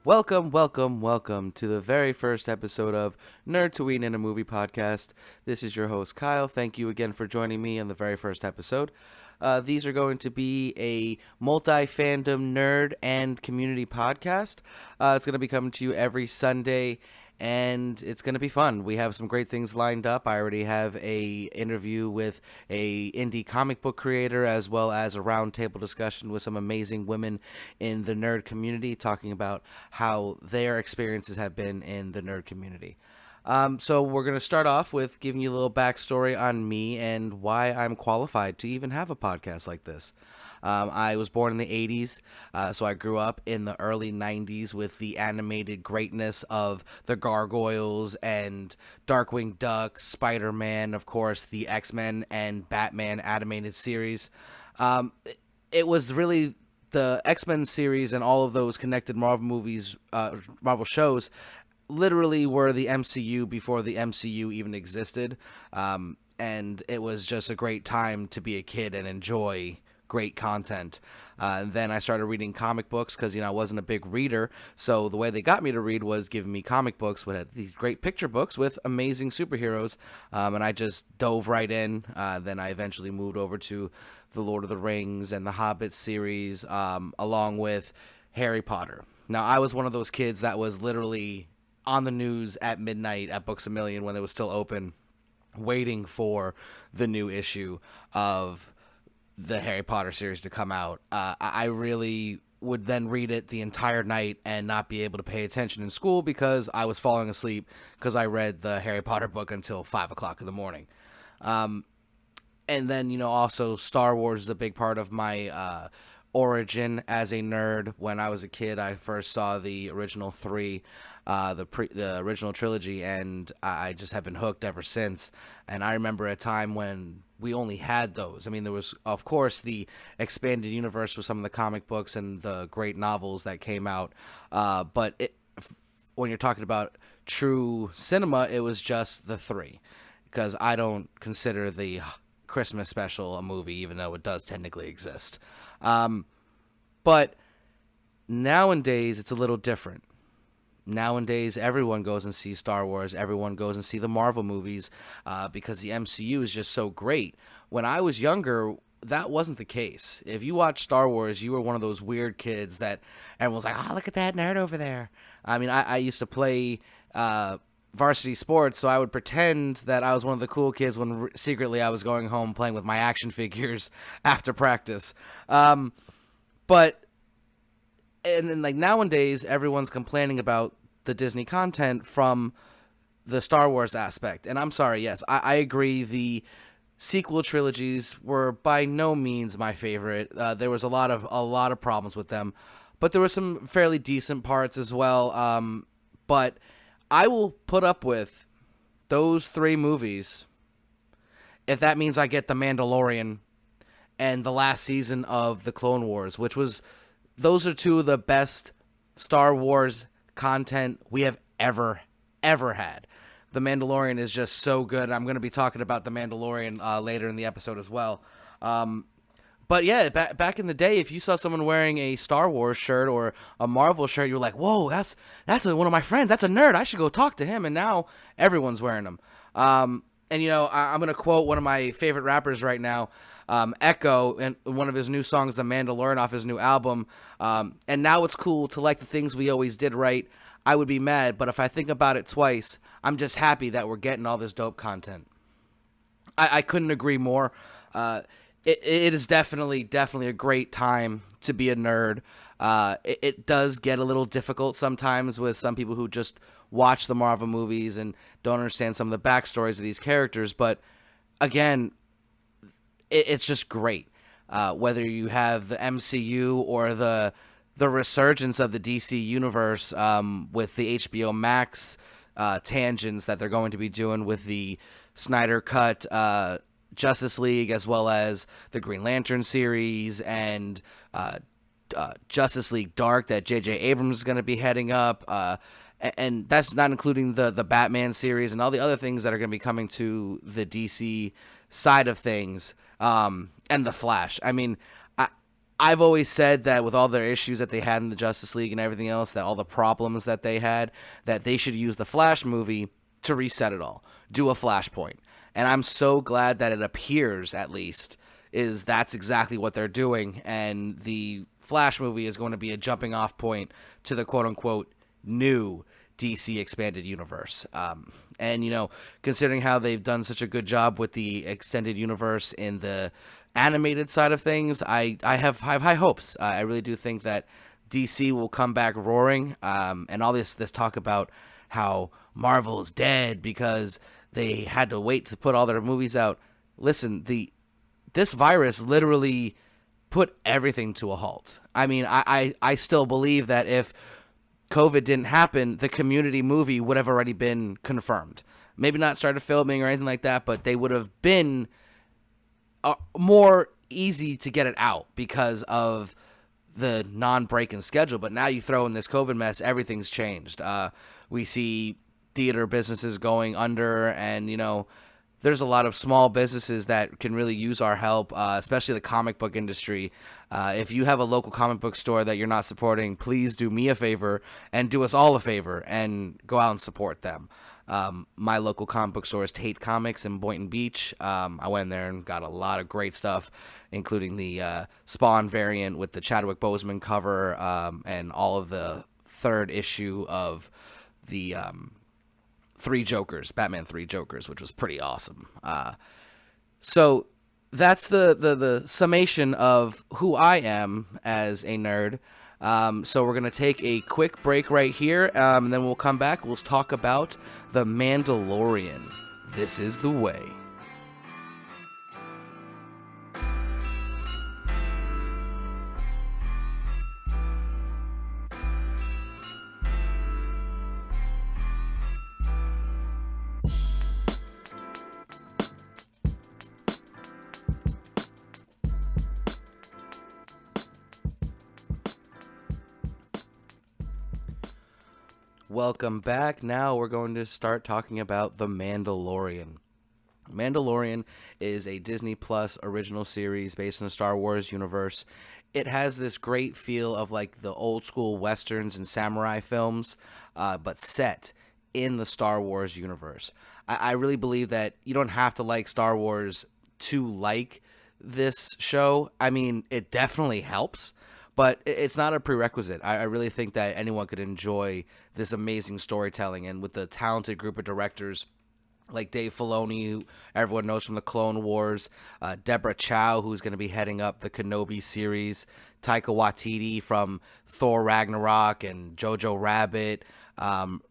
Welcome to the very first episode of Nerdtooine in a Movie Podcast. This is your host, Kyle. Thank you again for joining me on the very first episode. These are going to be a multi-fandom nerd and community podcast. It's going to be coming to you every Sunday, and it's going to be fun. We have some great things lined up. I already have a interview with a indie comic book creator, as well as a roundtable discussion with some amazing women in the nerd community, talking about how their experiences have been in the nerd community. So we're going to start off with giving you a little backstory on me and why I'm qualified to even have a podcast like this. I was born in the 80s, so I grew up in the early 90s with the animated greatness of the Gargoyles and Darkwing Duck, Spider-Man, of course, the X-Men and Batman animated series. It was really the X-Men series and all of those connected Marvel movies, Marvel shows, literally were the MCU before the MCU even existed. And it was just a great time to be a kid and enjoy great content. And then I started reading comic books because, I wasn't a big reader. So the way they got me to read was giving me comic books with these great picture books with amazing superheroes. And I just dove right in. Then I eventually moved over to the Lord of the Rings and the Hobbit series, along with Harry Potter. Now, I was one of those kids that was literally on the news at midnight at Books A Million when it was still open, waiting for the new issue of the Harry Potter series to come out. I really would then read it the entire night and not be able to pay attention in school because I was falling asleep because I read the Harry Potter book until 5 o'clock in the morning. And then, also Star Wars is a big part of my origin as a nerd. When I was a kid, I first saw the original three, the original trilogy, and I just have been hooked ever since. And I remember a time when we only had those. I mean, there was, of course, the expanded universe with some of the comic books and the great novels that came out. But when you're talking about true cinema, it was just the three, because I don't consider the Christmas special a movie, even though it does technically exist. But nowadays, it's a little different. Nowadays, everyone goes and sees Star Wars. Everyone goes and see the Marvel movies because the MCU is just so great. When I was younger, that wasn't the case. If you watched Star Wars, you were one of those weird kids that everyone was like, oh, look at that nerd over there. I mean, I used to play varsity sports, so I would pretend that I was one of the cool kids when secretly I was going home playing with my action figures after practice. But and then, like, nowadays, everyone's complaining about the Disney content from the Star Wars aspect. And I'm sorry, yes, I agree. The sequel trilogies were by no means my favorite. There was a lot of problems with them, but there were some fairly decent parts as well. But I will put up with those three movies if that means I get The Mandalorian and the last season of The Clone Wars, those are two of the best Star Wars content we have ever had. The Mandalorian is just so good. I'm going to be talking about The Mandalorian later in the episode as well. But yeah, back in the day, if you saw someone wearing a Star Wars shirt or a Marvel shirt, you were like, whoa, that's one of my friends. That's a nerd. I should go talk to him. And now everyone's wearing them. And, I'm going to quote one of my favorite rappers right now, Echo, and one of his new songs, The Mandalorian, off his new album. And now it's cool to like the things we always did right. I would be mad, but if I think about it twice, I'm just happy that we're getting all this dope content. I couldn't agree more. It is definitely a great time to be a nerd. It does get a little difficult sometimes with some people who just watch the Marvel movies and don't understand some of the backstories of these characters. But again, it's just great. Whether you have the MCU or the resurgence of the DC universe with the HBO Max tangents that they're going to be doing with the Snyder Cut Justice League, as well as the Green Lantern series and Justice League Dark that J.J. Abrams is going to be heading up. And that's not including the Batman series and all the other things that are going to be coming to the DC side of things, and the Flash. I mean, I've always said that with all their issues that they had in the Justice League and everything else, that all the problems that they had, that they should use the Flash movie to reset it all, do a Flashpoint. And I'm so glad that it appears, at least, that's exactly what they're doing. And the Flash movie is going to be a jumping off point to the quote-unquote new DC expanded universe. And, considering how they've done such a good job with the extended universe in the animated side of things, I have high hopes. I really do think that DC will come back roaring. And all this talk about how Marvel is dead because they had to wait to put all their movies out. Listen, this virus literally put everything to a halt. I mean, I still believe that if COVID didn't happen, the Community movie would have already been confirmed. Maybe not started filming or anything like that, but they would have been more easy to get it out because of the non-breaking schedule. But now you throw in this COVID mess, everything's changed. We see theater businesses going under, and there's a lot of small businesses that can really use our help, especially the comic book industry. If you have a local comic book store that you're not supporting, please do me a favor and do us all a favor and go out and support them. My local comic book store is Tate Comics in Boynton Beach. I went in there and got a lot of great stuff, including the Spawn variant with the Chadwick Boseman cover, and all of the third issue of the Batman 3 Jokers, which was pretty awesome. So that's the summation of who I am as a nerd. So we're going to take a quick break right here, and then we'll come back. We'll talk about The Mandalorian. This is the way. Welcome back. Now we're going to start talking about The Mandalorian. Mandalorian is a Disney Plus original series based in the Star Wars universe. It has this great feel of like the old school westerns and samurai films, but set in the Star Wars universe. I really believe that you don't have to like Star Wars to like this show. I mean, it definitely helps, but it's not a prerequisite. I really think that anyone could enjoy this amazing storytelling, and with the talented group of directors like Dave Filoni, who everyone knows from the Clone Wars, Deborah Chow, who's going to be heading up the Kenobi series, Taika Waititi from Thor Ragnarok and Jojo Rabbit,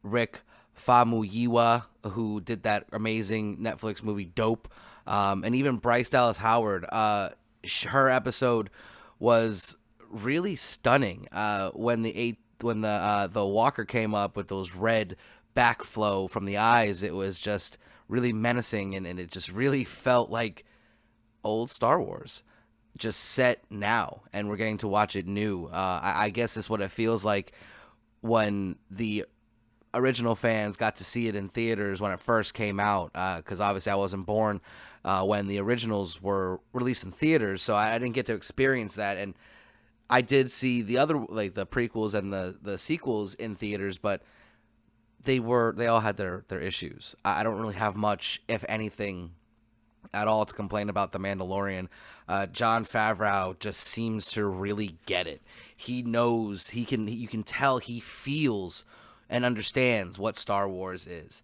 Rick Famuyiwa, who did that amazing Netflix movie Dope, and even Bryce Dallas Howard. Her episode was really stunning when the walker came up with those red backflow from the eyes. It was just really menacing, and it just really felt like old Star Wars just set now, and we're getting to watch it new. I guess that's what it feels like when the original fans got to see it in theaters when it first came out, because obviously I wasn't born when the originals were released in theaters, so I didn't get to experience that. And I did see the other, like the prequels and the sequels in theaters, but they all had their issues. I don't really have much, if anything, at all to complain about The Mandalorian. Jon Favreau just seems to really get it. He knows, you can tell he feels and understands what Star Wars is.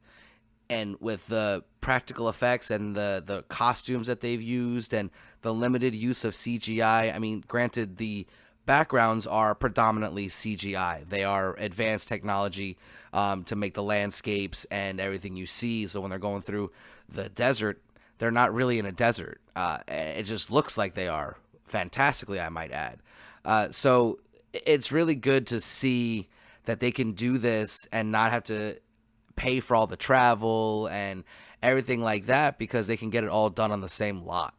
And with the practical effects and the costumes that they've used and the limited use of CGI, I mean, granted, the backgrounds are predominantly CGI. They are advanced technology to make the landscapes and everything you see. So when they're going through the desert, they're not really in a desert. It just looks like they are, fantastically, I might add. So it's really good to see that they can do this and not have to pay for all the travel and everything like that, because they can get it all done on the same lot,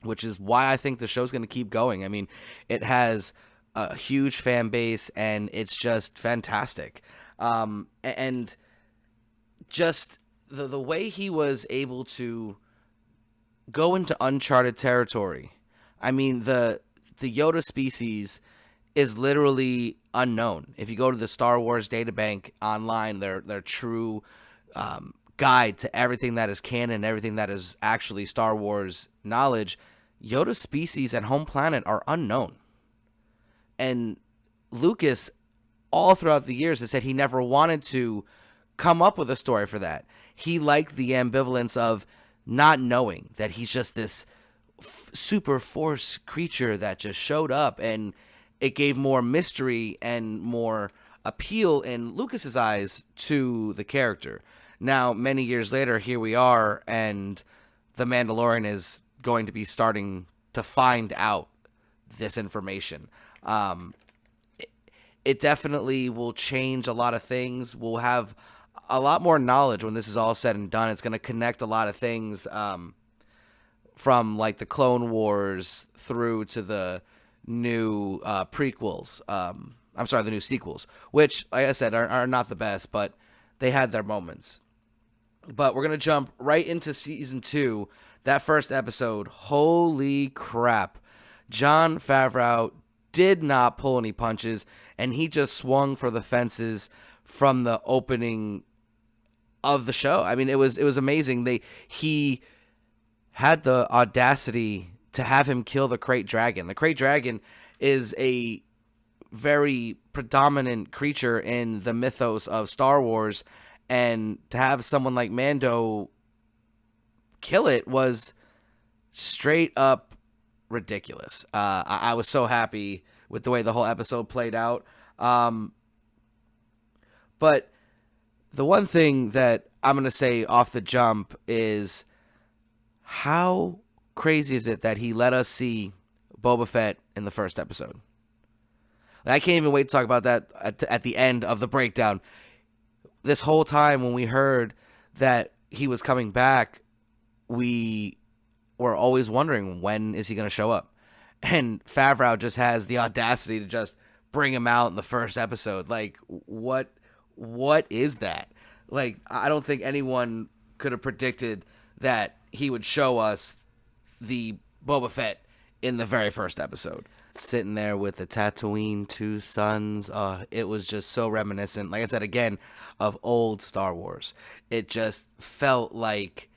which is why I think the show's going to keep going. I mean, it has a huge fan base, and it's just fantastic. And just the way he was able to go into uncharted territory. I mean, the the Yoda species is literally unknown. If you go to the Star Wars databank online, their true guide to everything that is canon, everything that is actually Star Wars knowledge, Yoda's species and home planet are unknown. And Lucas, all throughout the years, has said he never wanted to come up with a story for that. He liked the ambivalence of not knowing that he's just this super force creature that just showed up, and it gave more mystery and more appeal in Lucas's eyes to the character. Now, many years later, here we are, and the Mandalorian is going to be starting to find out this information. It definitely will change a lot of things. We'll have a lot more knowledge when this is all said and done. It's going to connect a lot of things from like the Clone Wars through to the new prequels. The new sequels, which, like I said, are not the best, but they had their moments. But we're going to jump right into season 2. That first episode, holy crap. Jon Favreau did not pull any punches, and he just swung for the fences from the opening of the show. I mean, it was amazing. He had the audacity to have him kill the Krayt Dragon. The Krayt Dragon is a very predominant creature in the mythos of Star Wars, and to have someone like Mando kill it was straight up ridiculous. I was so happy with the way the whole episode played out. But the one thing that I'm going to say off the jump is, how crazy is it that he let us see Boba Fett in the first episode? I can't even wait to talk about that at the end of the breakdown. This whole time when we heard that he was coming back, we were always wondering, when is he going to show up? And Favreau just has the audacity to just bring him out in the first episode. Like, what is that? Like, I don't think anyone could have predicted that he would show us the Boba Fett in the very first episode. Sitting there with the Tatooine 2 sons, it was just so reminiscent, like I said again, of old Star Wars. It just felt like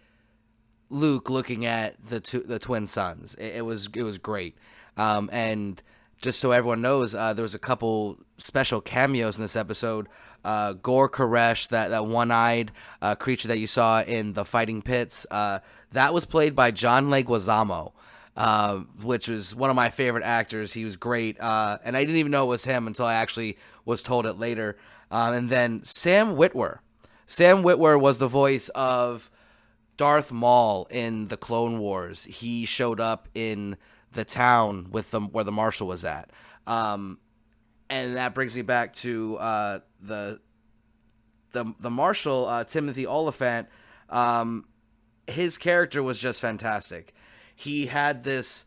Luke looking at the twin sons. It was great. And just so everyone knows, there was a couple special cameos in this episode. Gor Koresh, that one-eyed creature that you saw in the fighting pits, that was played by John Leguizamo, which was one of my favorite actors. He was great, and I didn't even know it was him until I actually was told it later. And then Sam Witwer. Sam Witwer was the voice of Darth Maul in the Clone Wars. He showed up in the town with where the marshal was at. And that brings me back to the marshal, Timothy Oliphant. His character was just fantastic. He had this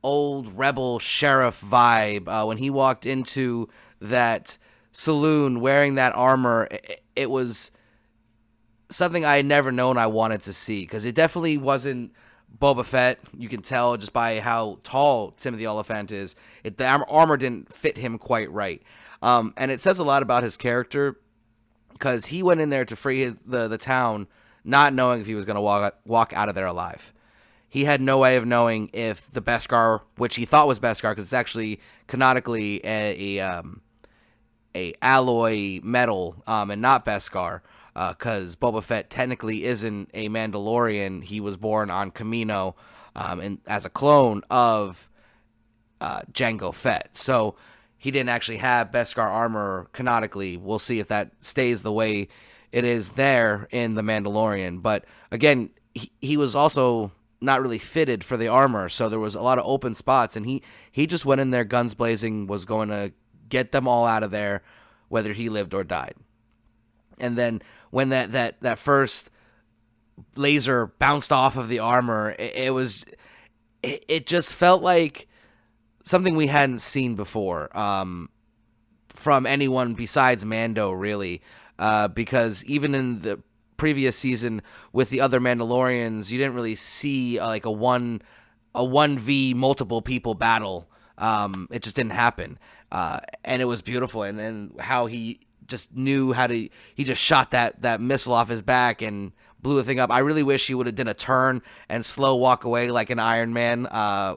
old rebel sheriff vibe. When he walked into that saloon wearing that armor, it was something I had never known I wanted to see, because it definitely wasn't Boba Fett. You can tell just by how tall Timothy Oliphant is. The armor didn't fit him quite right. And it says a lot about his character, because he went in there to free the town not knowing if he was going to walk out of there alive. He had no way of knowing if the Beskar, which he thought was Beskar, because it's actually canonically a alloy metal, and not Beskar, because Boba Fett technically isn't a Mandalorian. He was born on Kamino, and as a clone of Jango Fett. So he didn't actually have Beskar armor canonically. We'll see if that stays the way it is there in The Mandalorian. But again, he was also not really fitted for the armor, so there was a lot of open spots, and he just went in there guns blazing, was going to get them all out of there, whether he lived or died. And then when that first laser bounced off of the armor, it just felt like something we hadn't seen before from anyone besides Mando, really, because even in the previous season with the other Mandalorians, you didn't really see like a 1v multiple people battle It just didn't happen. And it was beautiful. And then how he just knew how to, he just shot that missile off his back and blew the thing up. I really wish he would have done a turn and slow walk away like an Iron Man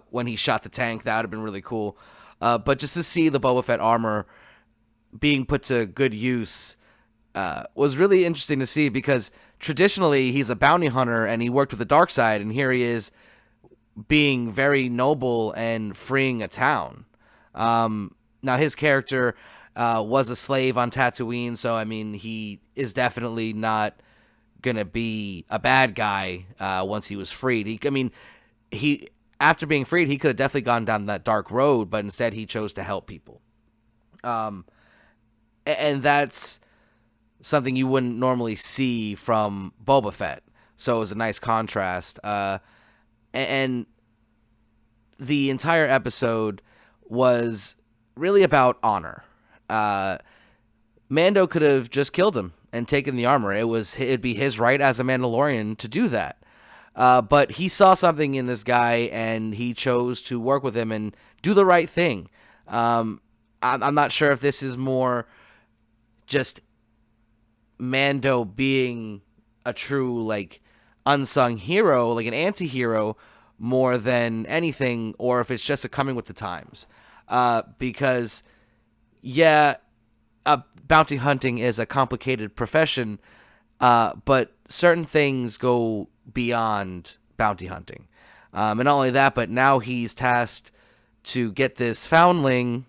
when he shot the tank. That would have been really cool. But just to see the Boba Fett armor being put to good use was really interesting to see, because traditionally he's a bounty hunter and he worked with the dark side, and here he is being very noble and freeing a town. Now his character was a slave on Tatooine, so I mean he is definitely not gonna be a bad guy once he was freed. He after being freed, he could have definitely gone down that dark road, but instead he chose to help people. And that's something you wouldn't normally see from Boba Fett. So it was a nice contrast. And the entire episode was really about honor. Mando could have just killed him and taken the armor. It'd be his right as a Mandalorian to do that. But he saw something in this guy, and he chose to work with him and do the right thing. I'm not sure if this is more just Mando being a true, like, unsung hero, like an anti-hero, more than anything, or if it's just a coming with the times. Because, yeah, bounty hunting is a complicated profession, but certain things go beyond bounty hunting. And not only that, but now he's tasked to get this foundling,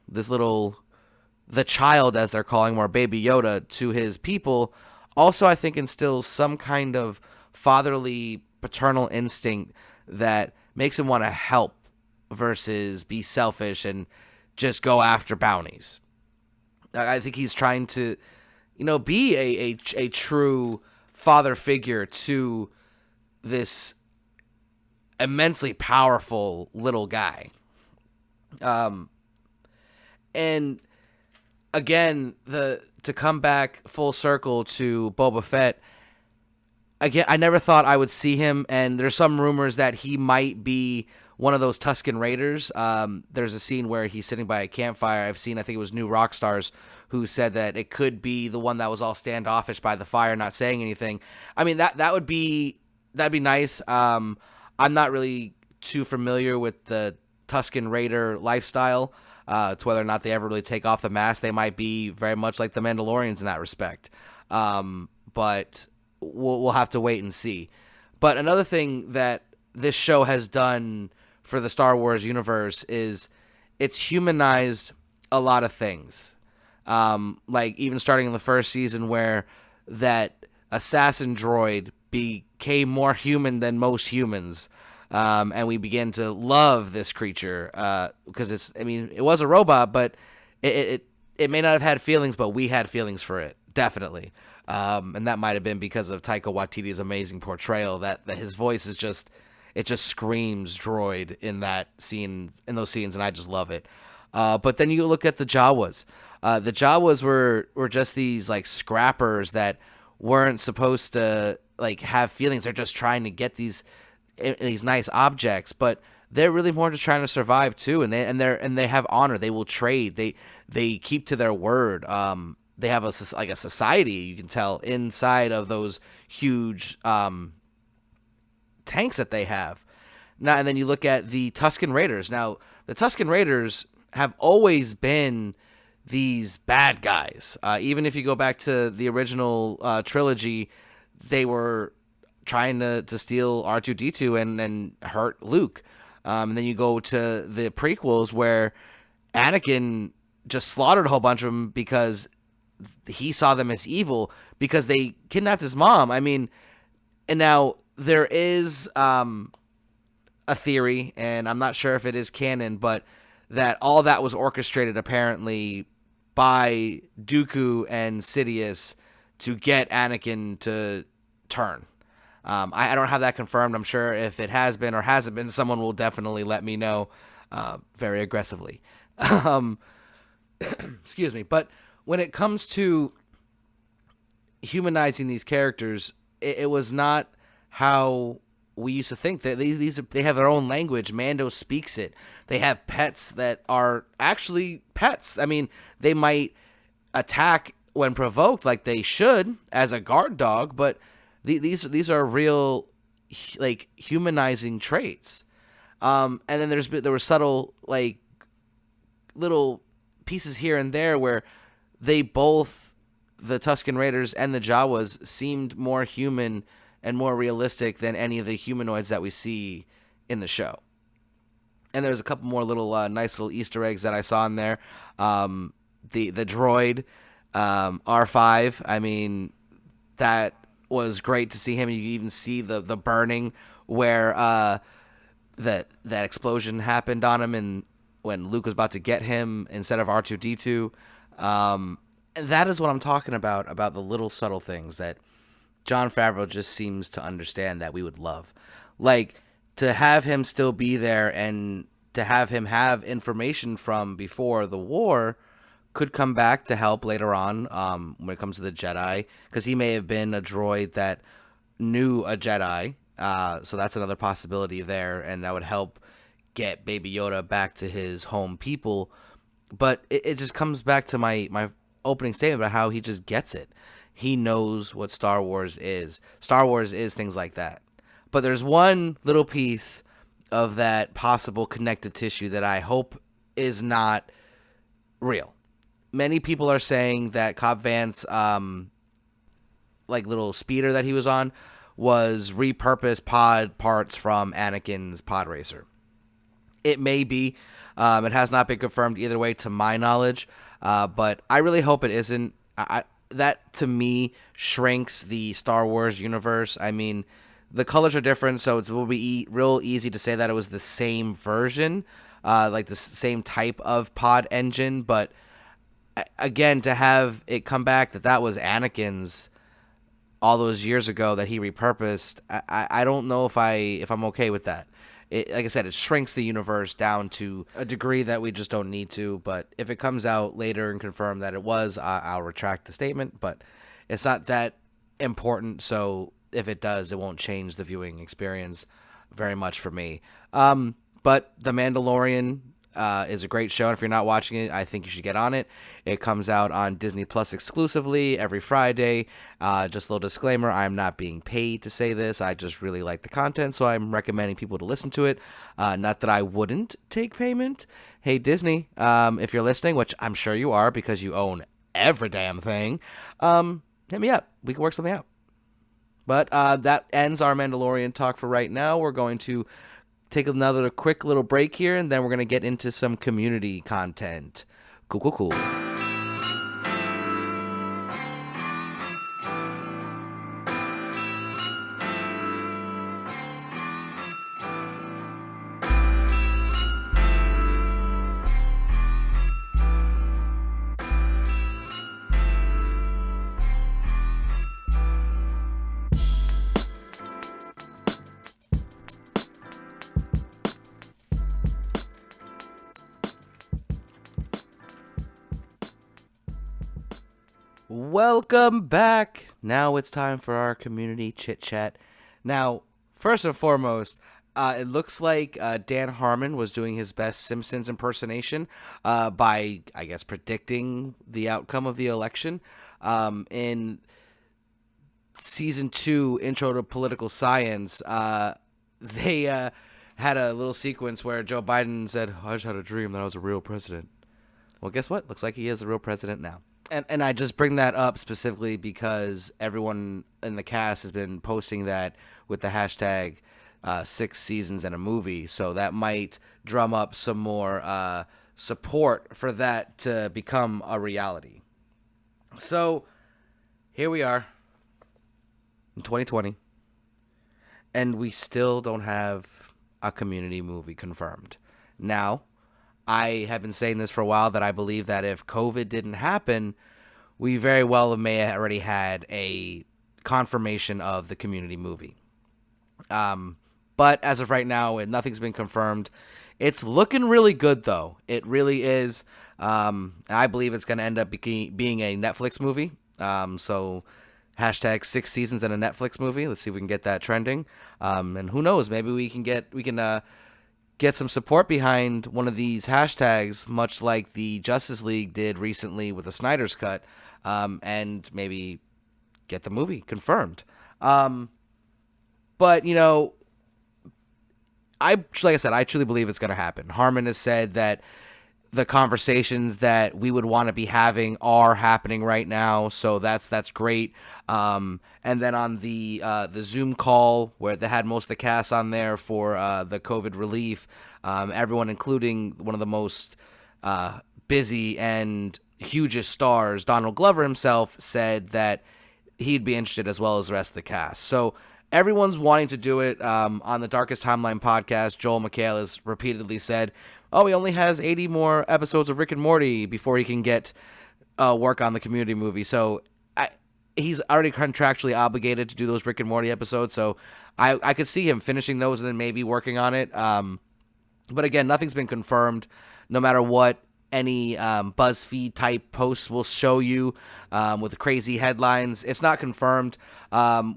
the child, as they're calling him, or Baby Yoda, to his people. Also, I think instills some kind of fatherly, paternal instinct that makes him want to help versus be selfish and just go after bounties. I think he's trying to, be a true father figure to this immensely powerful little guy. And again, to come back full circle to Boba Fett, again, I never thought I would see him, and there's some rumors that he might be one of those Tusken Raiders. There's a scene where he's sitting by a campfire. I think it was New Rockstars, who said that it could be the one that was all standoffish by the fire, not saying anything. I mean, that'd be nice. I'm not really too familiar with the Tusken Raider lifestyle. To whether or not they ever really take off the mask. They might be very much like the Mandalorians in that respect. But we'll have to wait and see. But another thing that this show has done for the Star Wars universe is it's humanized a lot of things. Like even starting in the first season, where that assassin droid became more human than most humans. And we began to love this creature because it was a robot, but it may not have had feelings, but we had feelings for it, definitely. And that might have been because of Taika Waititi's amazing portrayal. That his voice is just screams droid in those scenes, and I just love it. But then you look at the Jawas. The Jawas were just these like scrappers that weren't supposed to like have feelings. They're just trying to get these nice objects, but they're really more just trying to survive too, and they have honor. They will trade. They keep to their word. They have a society, you can tell, inside of those huge tanks that they have. Now, and then you look at the Tusken Raiders. Now, the Tusken Raiders have always been these bad guys. Even if you go back to the original trilogy, they were trying to steal R2-D2 and hurt Luke. And then you go to the prequels where Anakin just slaughtered a whole bunch of them because he saw them as evil because they kidnapped his mom. I mean, and now there is a theory, and I'm not sure if it is canon, but that all that was orchestrated apparently by Dooku and Sidious to get Anakin to turn. I don't have that confirmed. I'm sure if it has been or hasn't been, someone will definitely let me know very aggressively. Excuse me. But when it comes to humanizing these characters, it was not how we used to think that they have their own language. Mando speaks it. They have pets that are actually pets. I mean, they might attack when provoked, like they should as a guard dog, but these are real, like, humanizing traits. And then there were subtle, like, little pieces here and there where they both, the Tusken Raiders and the Jawas, seemed more human and more realistic than any of the humanoids that we see in the show. And there's a couple more little nice little Easter eggs that I saw in there. The droid, R5, I mean, that was great to see him. You even see the burning where that explosion happened on him, and when Luke was about to get him instead of R2-D2. And that is what I'm talking about the little subtle things that Jon Favreau just seems to understand that we would love. Like, to have him still be there and to have him have information from before the war could come back to help later on when it comes to the Jedi, because he may have been a droid that knew a Jedi. So that's another possibility there, and that would help get Baby Yoda back to his home people. But it just comes back to my opening statement about how he just gets it. He knows what Star Wars is. Star Wars is things like that. But there's one little piece of that possible connective tissue that I hope is not real. Many people are saying that Cobb Vanth's like little speeder that he was on was repurposed pod parts from Anakin's pod racer. It may be. It has not been confirmed either way to my knowledge. But I really hope it isn't. That, to me, shrinks the Star Wars universe. I mean, the colors are different, so it will be real easy to say that it was the same version, like the same type of pod engine. But again, to have it come back that was Anakin's all those years ago that he repurposed, I don't know if I'm okay with that. Like I said, it shrinks the universe down to a degree that we just don't need to. But if it comes out later and confirmed that it was, I'll retract the statement. But it's not that important, so if it does, it won't change the viewing experience very much for me. But The Mandalorian is a great show, and if you're not watching it, I think you should get on it. It comes out on Disney Plus exclusively every Friday. Just a little disclaimer, I'm not being paid to say this. I just really like the content, so I'm recommending people to listen to it. Not that I wouldn't take payment. Hey, Disney, if you're listening, which I'm sure you are because you own every damn thing, hit me up. We can work something out. But that ends our Mandalorian talk for right now. We're going to take another quick little break here, and then we're going to get into some community content. Cool. Welcome back. Now it's time for our community chit chat. Now, first and foremost, it looks like Dan Harmon was doing his best Simpsons impersonation by, I guess, predicting the outcome of the election. In season 2, Intro to Political Science, they had a little sequence where Joe Biden said, "I just had a dream that I was a real president." Well, guess what? Looks like he is a real president now. And I just bring that up specifically because everyone in the cast has been posting that with the hashtag 6 seasons and a movie. So that might drum up some more support for that to become a reality. So here we are in 2020, and we still don't have a Community movie confirmed. Now, I have been saying this for a while, that I believe that if COVID didn't happen, we very well may have already had a confirmation of the Community movie. But as of right now, nothing's been confirmed. It's looking really good, though. It really is. I believe it's going to end up being a Netflix movie. So hashtag 6 seasons in a Netflix movie. Let's see if we can get that trending. And who knows, maybe we can get some support behind one of these hashtags, much like the Justice League did recently with the Snyder's Cut, and maybe get the movie confirmed. But, you know, like I said, I truly believe it's going to happen. Harmon has said that the conversations that we would want to be having are happening right now, so that's great. And then on the Zoom call where they had most of the cast on there for the COVID relief, everyone, including one of the most busy and hugest stars, Donald Glover himself, said that he'd be interested as well as the rest of the cast. So everyone's wanting to do it. On the Darkest Timeline podcast, Joel McHale has repeatedly said, oh, he only has 80 more episodes of Rick and Morty before he can get work on the Community movie. So he's already contractually obligated to do those Rick and Morty episodes. So I could see him finishing those and then maybe working on it. But again, nothing's been confirmed. No matter what any BuzzFeed type posts will show you with crazy headlines, it's not confirmed.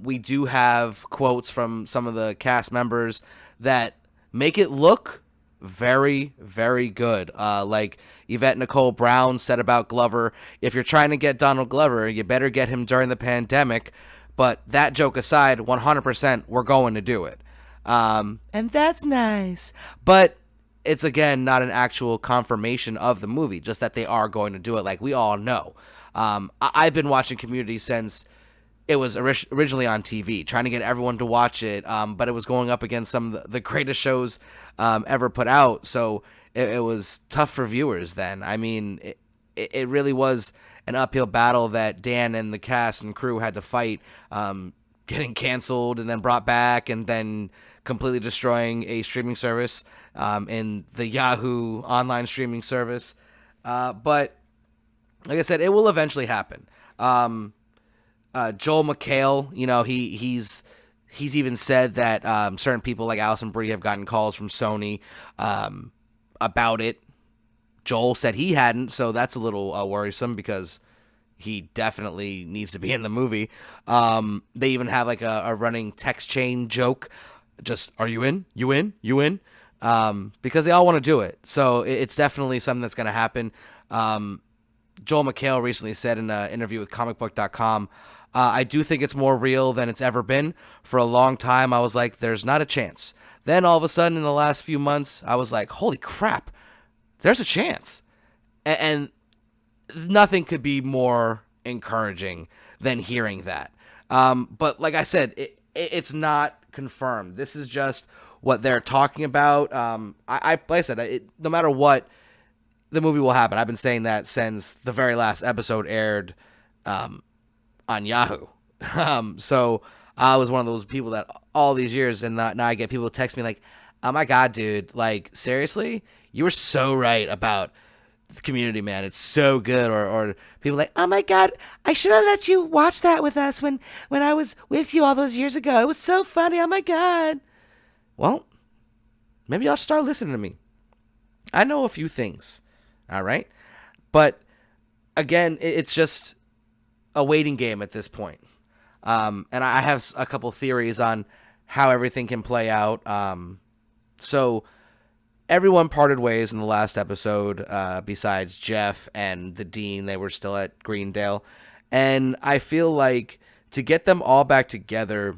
We do have quotes from some of the cast members that make it look very, very good. Like Yvette Nicole Brown said about Glover, if you're trying to get Donald Glover, you better get him during the pandemic. But that joke aside, 100% we're going to do it. And that's nice. But it's, again, not an actual confirmation of the movie, just that they are going to do it, like we all know. I've been watching Community since it was originally on TV, trying to get everyone to watch it, but it was going up against some of the greatest shows ever put out, so it was tough for viewers then. I mean, it really was an uphill battle that Dan and the cast and crew had to fight, getting canceled and then brought back and then completely destroying a streaming service in the Yahoo online streaming service. But like I said, it will eventually happen. Joel McHale, you know, he's even said that certain people like Alison Brie have gotten calls from Sony about it. Joel said he hadn't, so that's a little worrisome because he definitely needs to be in the movie. They even have like a running text chain joke. Just, are you in? You in? You in? Because they all want to do it. So it's definitely something that's going to happen. Joel McHale recently said in an interview with comicbook.com, I do think it's more real than it's ever been. For a long time, I was like, there's not a chance. Then all of a sudden in the last few months, I was like, holy crap, there's a chance. And nothing could be more encouraging than hearing that. But like I said, it's not confirmed. This is just what they're talking about. Like I said, no matter what, the movie will happen. I've been saying that since the very last episode aired on Yahoo. So I was one of those people that all these years, and now I get people text me like, oh my God, dude, like, seriously? You were so right about the Community, man. It's so good. Or people like, oh my God, I should have let you watch that with us when I was with you all those years ago. It was so funny. Oh my God. Well, maybe y'all start listening to me. I know a few things. All right. But again, it's just a waiting game at this point. And I have a couple theories on how everything can play out. So everyone parted ways in the last episode, besides Jeff and the Dean. They were still at Greendale. And I feel like to get them all back together,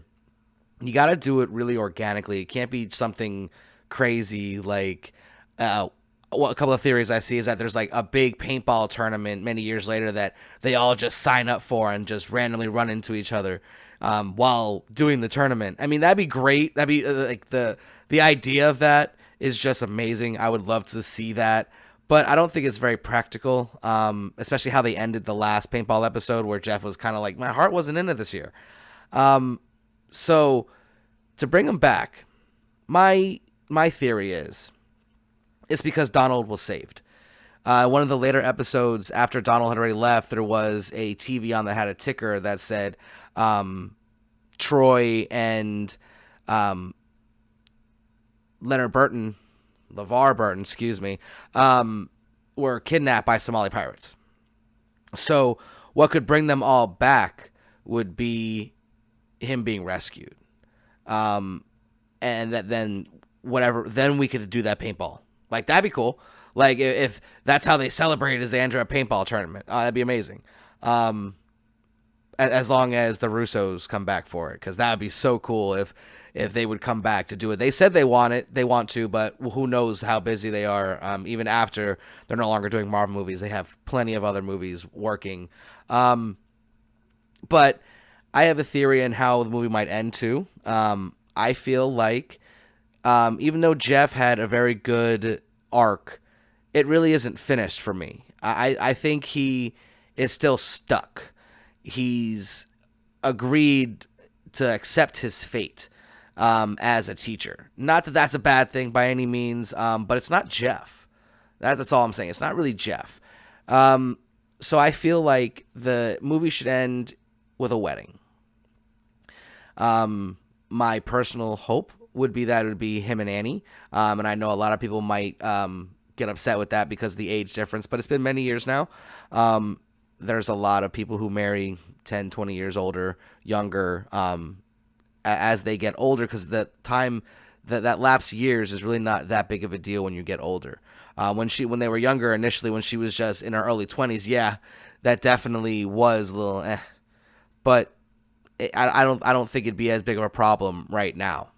you got to do it really organically. It can't be something crazy like, a couple of theories I see is that there's like a big paintball tournament many years later that they all just sign up for and just randomly run into each other while doing the tournament. I mean, that'd be great. That'd be like the idea of that is just amazing. I would love to see that, but I don't think it's very practical, especially how they ended the last paintball episode where Jeff was kind of like, my heart wasn't in it this year. So to bring him back, my theory is it's because Donald was saved. One of the later episodes after Donald had already left, there was a TV on that had a ticker that said Troy and LeVar Burton, were kidnapped by Somali pirates. So what could bring them all back would be him being rescued. And that then then we could do that paintball. Like, that'd be cool. Like, if that's how they celebrate is they enter a paintball tournament. That'd be amazing. As long as the Russos come back for it, because that would be so cool if they would come back to do it. They said they want to, but who knows how busy they are. Even after they're no longer doing Marvel movies, they have plenty of other movies working. But I have a theory on how the movie might end too. I feel like even though Jeff had a very good arc, it really isn't finished for me. I think he is still stuck. He's agreed to accept his fate as a teacher. Not that that's a bad thing by any means, but it's not Jeff. That's all I'm saying. It's not really Jeff. So I feel like the movie should end with a wedding. My personal hope would be that it would be him and Annie. And I know a lot of people might get upset with that because of the age difference, but it's been many years now. There's a lot of people who marry 10, 20 years younger, as they get older, because the time that lapse years is really not that big of a deal when you get older. When they were younger initially, when she was just in her early 20s, yeah, that definitely was a little but I don't think it'd be as big of a problem right now.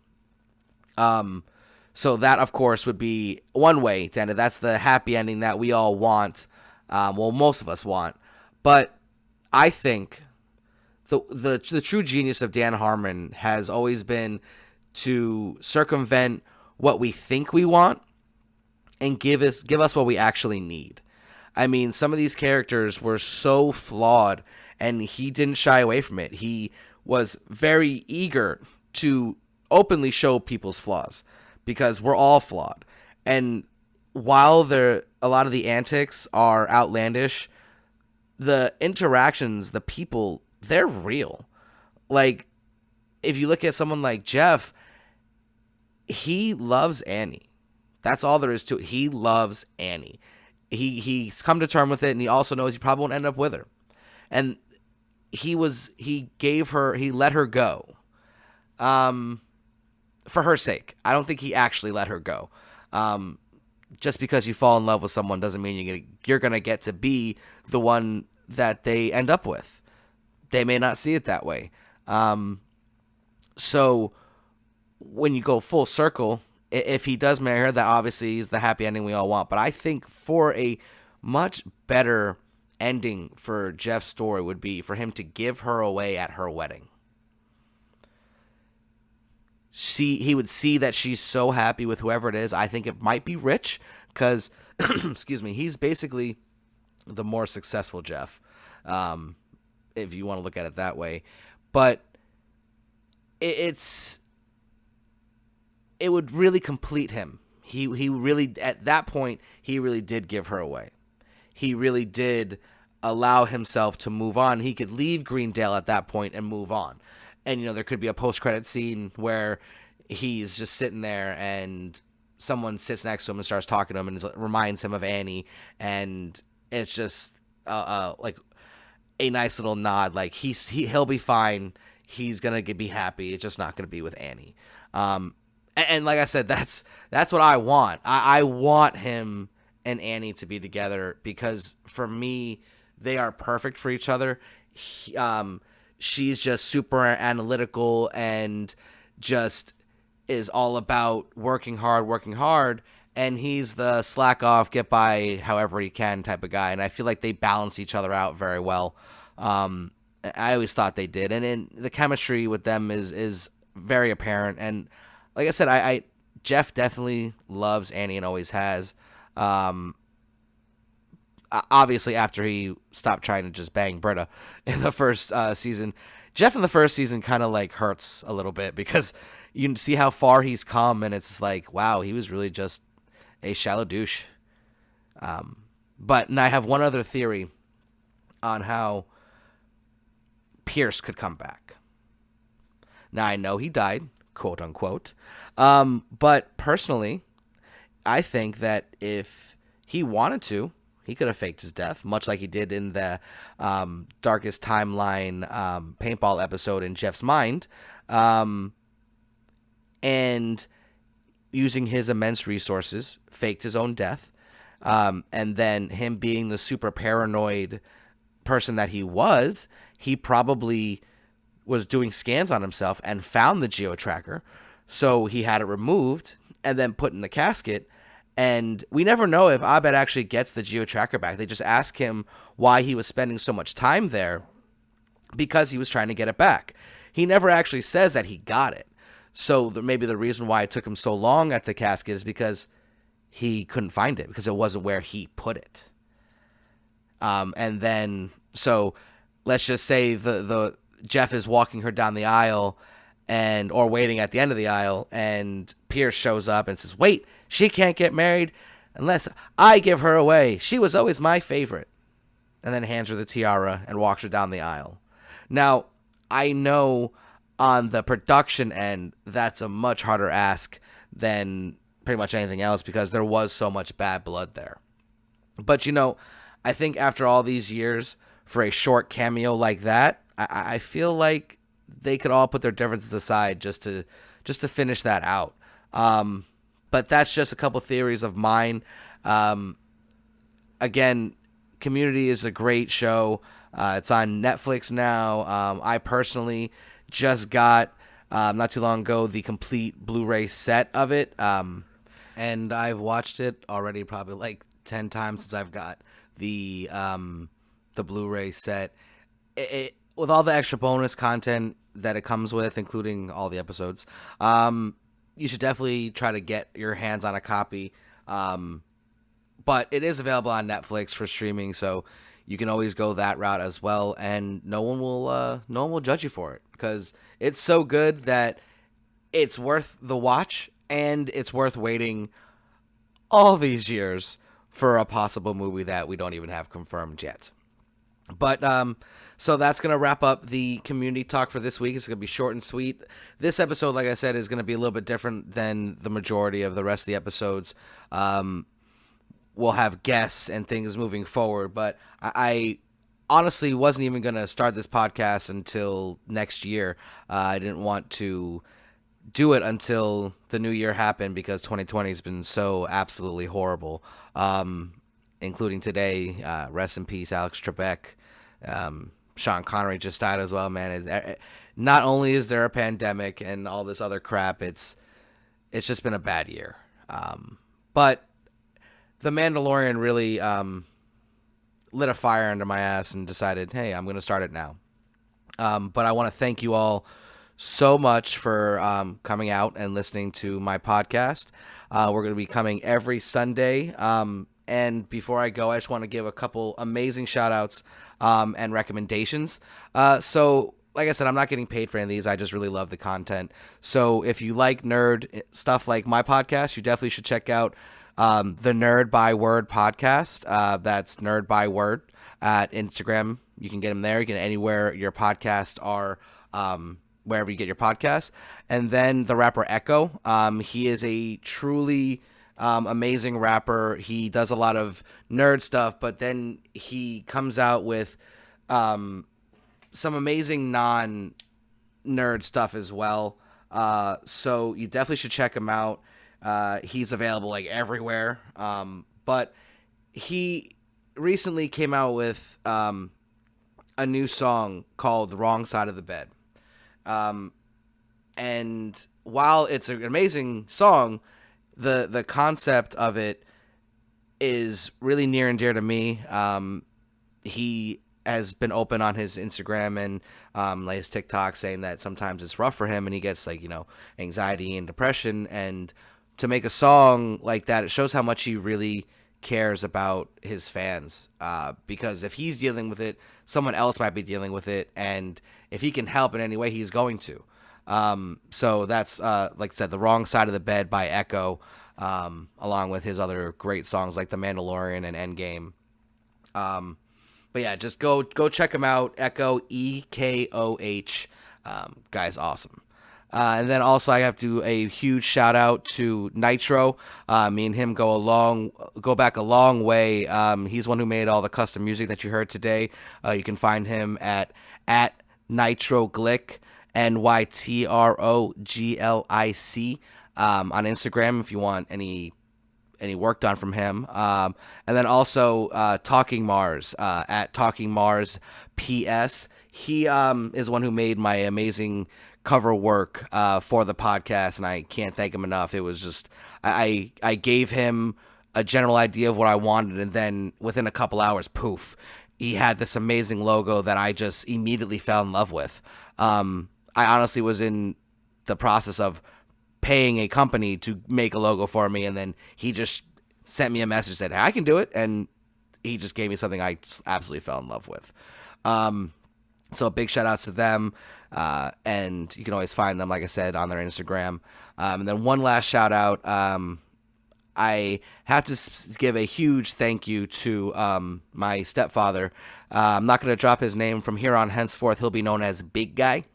So that, of course, would be one way to end it. That's the happy ending that we all want. Well, most of us want. But I think the true genius of Dan Harmon has always been to circumvent what we think we want and give us what we actually need. I mean, some of these characters were so flawed, and he didn't shy away from it. He was very eager to openly show people's flaws, because we're all flawed. And while a lot of the antics are outlandish, the interactions, the people, they're real. Like, if you look at someone like Jeff, he loves Annie. That's all there is to it. He loves Annie. He's come to terms with it, and he also knows he probably won't end up with her. And he let her go. For her sake. I don't think he actually let her go. Just because you fall in love with someone doesn't mean you're gonna get to be the one that they end up with. They may not see it that way. So when you go full circle, if he does marry her, that obviously is the happy ending we all want. But I think for a much better ending for Jeff's story would be for him to give her away at her wedding. He would see that she's so happy with whoever it is. I think it might be Rich, because, excuse me, he's basically the more successful Jeff, if you want to look at it that way. But it would really complete him. He really, at that point, he really did give her away. He really did allow himself to move on. He could leave Greendale at that point and move on. And, there could be a post-credit scene where he's just sitting there and someone sits next to him and starts talking to him and reminds him of Annie. And it's just like a nice little nod. Like, he'll be fine. He's going to be happy. It's just not going to be with Annie. And like I said, that's what I want. I want him and Annie to be together, because for me, they are perfect for each other. She's just super analytical and just is all about working hard, and he's the slack off, get by however he can type of guy. And I feel like they balance each other out very well. I always thought they did, and the chemistry with them is very apparent. And like I said, Jeff definitely loves Annie and always has. Obviously, after he stopped trying to just bang Britta in the first season, Jeff in the first season kind of like hurts a little bit, because you can see how far he's come, and it's like, wow, he was really just a shallow douche. But I have one other theory on how Pierce could come back. Now, I know he died, quote unquote, but personally, I think that if he wanted to, He could have faked his death, much like he did in the Darkest Timeline paintball episode in Jeff's mind. And using his immense resources, faked his own death. And then him being the super paranoid person that he probably was doing scans on himself and found the geo-tracker. So he had it removed and then put in the casket. And we never know if Abed actually gets the geo-tracker back. They just ask him why he was spending so much time there, because he was trying to get it back. He never actually says that he got it. So maybe the reason why it took him so long at the casket is because he couldn't find it, because it wasn't where he put it. And then, so let's just say the Jeff is walking her down the aisle or waiting at the end of the aisle, and Pierce shows up and says, "Wait, she can't get married unless I give her away. She was always my favorite." And then hands her the tiara and walks her down the aisle. Now, I know on the production end, that's a much harder ask than pretty much anything else, because there was so much bad blood there. But, I think after all these years, for a short cameo like that, I feel like they could all put their differences aside just to finish that out. But that's just a couple theories of mine. Again, Community is a great show. It's on Netflix now. I personally just got, not too long ago, the complete Blu-ray set of it. And I've watched it already probably like 10 times since I've got the Blu-ray set. With all the extra bonus content that it comes with, including all the episodes, you should definitely try to get your hands on a copy. But it is available on Netflix for streaming, so you can always go that route as well, and no one will judge you for it, because it's so good that it's worth the watch, and it's worth waiting all these years for a possible movie that we don't even have confirmed yet. But so that's going to wrap up the Community talk for this week. It's going to be short and sweet. This episode, like I said, is going to be a little bit different than the majority of the rest of the episodes. We'll have guests and things moving forward, but I honestly wasn't even going to start this podcast until next year. I didn't want to do it until the new year happened, because 2020 has been so absolutely horrible, including today. Rest in peace, Alex Trebek. Sean Connery just died as well, man. Not only is there a pandemic and all this other crap, it's just been a bad year. But The Mandalorian really lit a fire under my ass and decided, hey, I'm going to start it now. But I want to thank you all so much for coming out and listening to my podcast. We're going to be coming every Sunday. And before I go, I just want to give a couple amazing shout-outs and recommendations. So, like I said, I'm not getting paid for any of these. I just really love the content. So if you like nerd stuff like my podcast, you definitely should check out the Nerd by Word podcast. That's Nerd by Word at Instagram. You can get them there. You can anywhere your podcasts are, wherever you get your podcasts. And then the rapper Echo. He is a truly amazing rapper. He does a lot of nerd stuff, but then he comes out with some amazing non-nerd stuff as well. So you definitely should check him out. He's available like everywhere. But he recently came out with a new song called "The Wrong Side of the Bed." And while it's an amazing song, the concept of it is really near and dear to me. He has been open on his Instagram and like his TikTok, saying that sometimes it's rough for him and he gets like, anxiety and depression. And to make a song like that, it shows how much he really cares about his fans. Because if he's dealing with it, someone else might be dealing with it. And if he can help in any way, he's going to. So that's, like I said, The Wrong Side of the Bed by Echo, along with his other great songs like The Mandalorian and Endgame. But yeah, just go check him out. Echo, EKOH. Guy's awesome. And then also I have to do a huge shout out to Nitro. Me and him go back a long way. He's one who made all the custom music that you heard today. You can find him at Nitroglick, NYTROGLIC, on Instagram if you want any work done from him. And then also Talking Mars, at Talking Mars PS. He is one who made my amazing cover work for the podcast, and I can't thank him enough. It was just I gave him a general idea of what I wanted, and then within a couple hours, poof, he had this amazing logo that I just immediately fell in love with. I honestly was in the process of paying a company to make a logo for me, and then he just sent me a message, said, hey, I can do it, and he just gave me something I just absolutely fell in love with. So big shout outs to them, and you can always find them, like I said, on their Instagram. And then one last shout out, I have to give a huge thank you to my stepfather. I'm not going to drop his name from here on henceforth. He'll be known as Big Guy.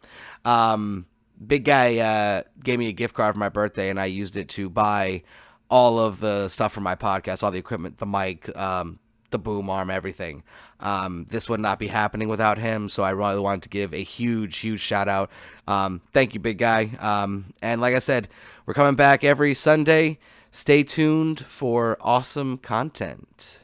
Big Guy gave me a gift card for my birthday, and I used it to buy all of the stuff for my podcast, all the equipment, the mic, the boom arm, everything. This would not be happening without him, so I really wanted to give a huge shout out. Thank you, Big Guy. And like I said, we're coming back every Sunday. Stay tuned for awesome content.